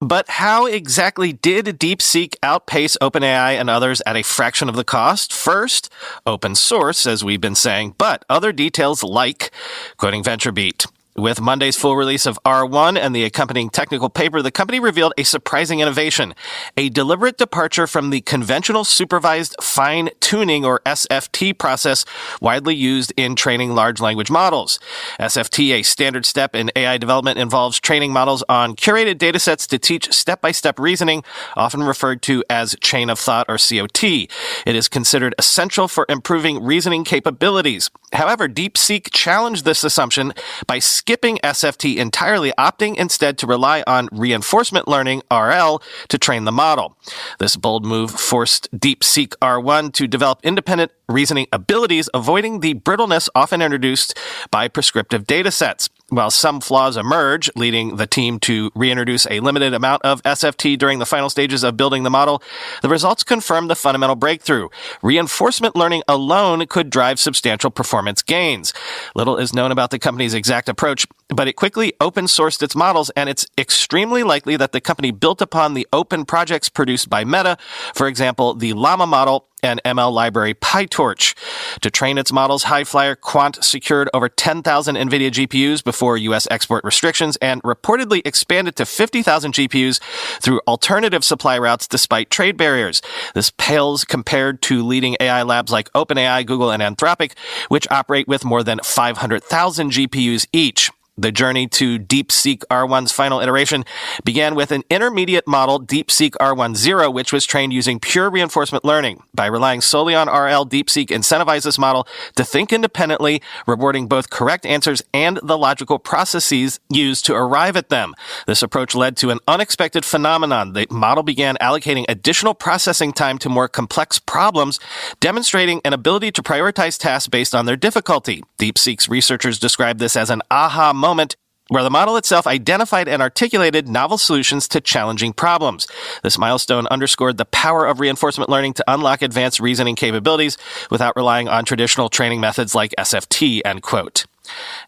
But how exactly did DeepSeek outpace OpenAI and others at a fraction of the cost? First, open source, as we've been saying, but other details like, quoting VentureBeat, with Monday's full release of R1 and the accompanying technical paper, the company revealed a surprising innovation, a deliberate departure from the conventional supervised fine-tuning or SFT process widely used in training large language models. SFT, a standard step in AI development, involves training models on curated datasets to teach step-by-step reasoning, often referred to as chain of thought or COT. It is considered essential for improving reasoning capabilities. However, DeepSeek challenged this assumption by skipping SFT entirely, opting instead to rely on reinforcement learning, RL, to train the model. This bold move forced DeepSeek R1 to develop independent reasoning abilities, avoiding the brittleness often introduced by prescriptive datasets. While some flaws emerge, leading the team to reintroduce a limited amount of SFT during the final stages of building the model, the results confirm the fundamental breakthrough. Reinforcement learning alone could drive substantial performance gains. Little is known about the company's exact approach, but it quickly open-sourced its models, and it's extremely likely that the company built upon the open projects produced by Meta, for example, the Llama model and ML library PyTorch. To train its models, Highflyer Quant secured over 10,000 NVIDIA GPUs before U.S. export restrictions and reportedly expanded to 50,000 GPUs through alternative supply routes despite trade barriers. This pales compared to leading AI labs like OpenAI, Google, and Anthropic, which operate with more than 500,000 GPUs each. The journey to DeepSeek R1's final iteration began with an intermediate model, DeepSeek R10, which was trained using pure reinforcement learning. By relying solely on RL, DeepSeek incentivized this model to think independently, rewarding both correct answers and the logical processes used to arrive at them. This approach led to an unexpected phenomenon. The model began allocating additional processing time to more complex problems, demonstrating an ability to prioritize tasks based on their difficulty. DeepSeek's researchers described this as an aha moment where the model itself identified and articulated novel solutions to challenging problems. This milestone underscored the power of reinforcement learning to unlock advanced reasoning capabilities without relying on traditional training methods like SFT, end quote.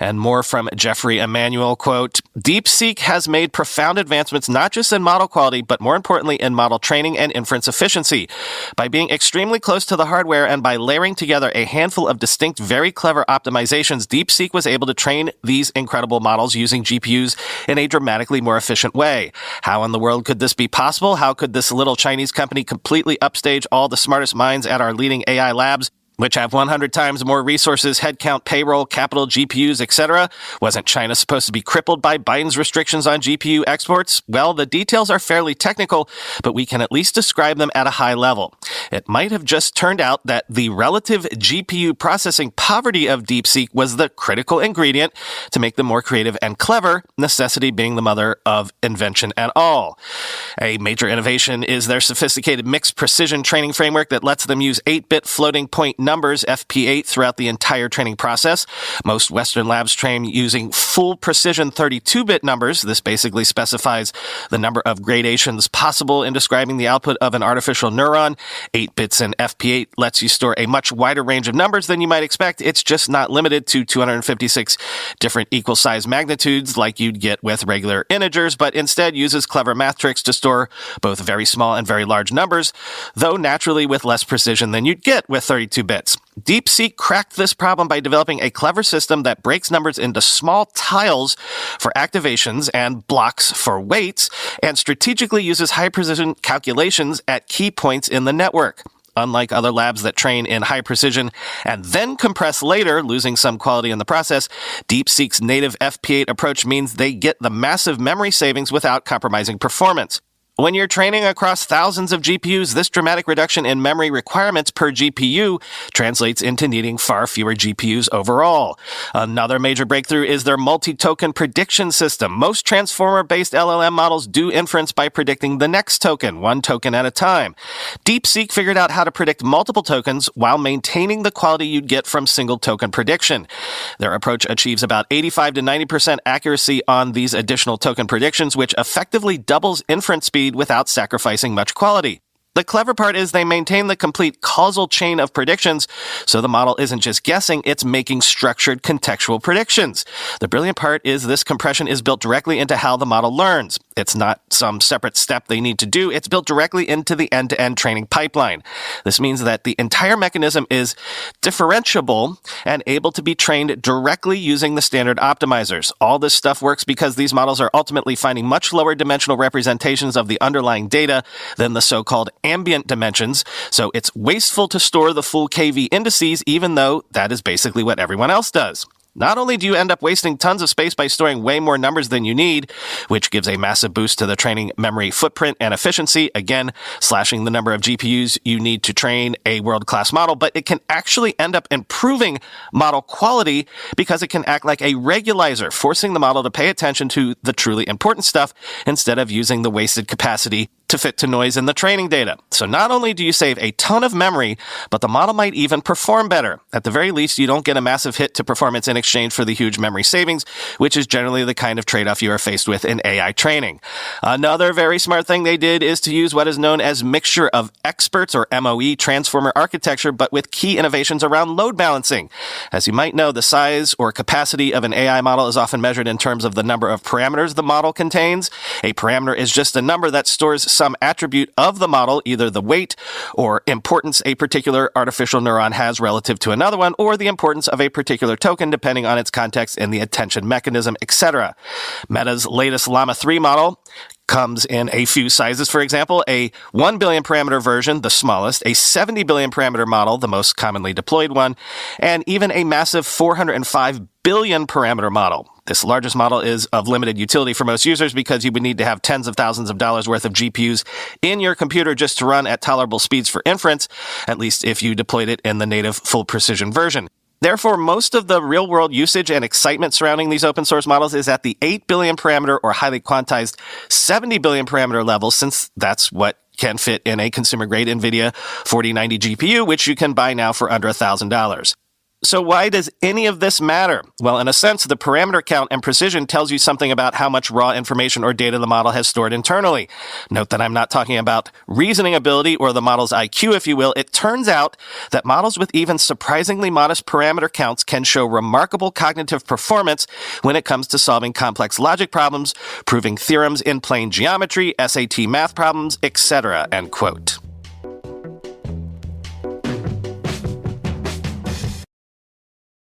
And more from Jeffrey Emanuel, quote, DeepSeek has made profound advancements not just in model quality, but more importantly in model training and inference efficiency. By being extremely close to the hardware and by layering together a handful of distinct, very clever optimizations, DeepSeek was able to train these incredible models using GPUs in a dramatically more efficient way. How in the world could this be possible? How could this little Chinese company completely upstage all the smartest minds at our leading AI labs, which have 100 times more resources, headcount, payroll, capital, GPUs, etc.? Wasn't China supposed to be crippled by Biden's restrictions on GPU exports? Well, the details are fairly technical, but we can at least describe them at a high level. It might have just turned out that the relative GPU processing poverty of DeepSeek was the critical ingredient to make them more creative and clever, necessity being the mother of invention and all. A major innovation is their sophisticated mixed precision training framework that lets them use 8-bit floating point numbers, FP8, throughout the entire training process. Most Western labs train using full precision 32-bit numbers. This basically specifies the number of gradations possible in describing the output of an artificial neuron. 8 bits in FP8 lets you store a much wider range of numbers than you might expect. It's just not limited to 256 different equal size magnitudes like you'd get with regular integers, but instead uses clever math tricks to store both very small and very large numbers, though naturally with less precision than you'd get with 32 bits. DeepSeek cracked this problem by developing a clever system that breaks numbers into small tiles for activations and blocks for weights, and strategically uses high-precision calculations at key points in the network. Unlike other labs that train in high precision and then compress later, losing some quality in the process, DeepSeek's native FP8 approach means they get the massive memory savings without compromising performance. When you're training across thousands of GPUs, this dramatic reduction in memory requirements per GPU translates into needing far fewer GPUs overall. Another major breakthrough is their multi-token prediction system. Most transformer-based LLM models do inference by predicting the next token, one token at a time. DeepSeek figured out how to predict multiple tokens while maintaining the quality you'd get from single token prediction. Their approach achieves about 85 to 90% accuracy on these additional token predictions, which effectively doubles inference speed without sacrificing much quality. The clever part is they maintain the complete causal chain of predictions, so the model isn't just guessing, it's making structured contextual predictions. The brilliant part is this compression is built directly into how the model learns. It's not some separate step they need to do. It's built directly into the end-to-end training pipeline. This means that the entire mechanism is differentiable and able to be trained directly using the standard optimizers. All this stuff works because these models are ultimately finding much lower dimensional representations of the underlying data than the so-called ambient dimensions, so it's wasteful to store the full KV indices, even though that is basically what everyone else does. Not only do you end up wasting tons of space by storing way more numbers than you need, which gives a massive boost to the training memory footprint and efficiency, again, slashing the number of GPUs you need to train a world-class model, but it can actually end up improving model quality because it can act like a regularizer, forcing the model to pay attention to the truly important stuff instead of using the wasted capacity to fit to noise in the training data. So not only do you save a ton of memory, but the model might even perform better. At the very least, you don't get a massive hit to performance in exchange for the huge memory savings, which is generally the kind of trade-off you are faced with in AI training. Another very smart thing they did is to use what is known as mixture of experts, or MOE, transformer architecture, but with key innovations around load balancing. As you might know, the size or capacity of an AI model is often measured in terms of the number of parameters the model contains. A parameter is just a number that stores some attribute of the model, either the weight or importance a particular artificial neuron has relative to another one, or the importance of a particular token depending on its context in the attention mechanism, etc. Meta's latest Llama 3 model comes in a few sizes. For example, a 1 billion parameter version, the smallest, a 70 billion parameter model, the most commonly deployed one, and even a massive 405 billion parameter model. This largest model is of limited utility for most users because you would need to have tens of thousands of dollars worth of GPUs in your computer just to run at tolerable speeds for inference, at least if you deployed it in the native full precision version. Therefore, most of the real-world usage and excitement surrounding these open-source models is at the 8 billion parameter or highly quantized 70 billion parameter level, since that's what can fit in a consumer-grade NVIDIA 4090 GPU, which you can buy now for under $1,000. So why does any of this matter? Well, in a sense, the parameter count and precision tells you something about how much raw information or data the model has stored internally. Note that I'm not talking about reasoning ability or the model's IQ, if you will. It turns out that models with even surprisingly modest parameter counts can show remarkable cognitive performance when it comes to solving complex logic problems, proving theorems in plane geometry, SAT math problems, etc. End quote.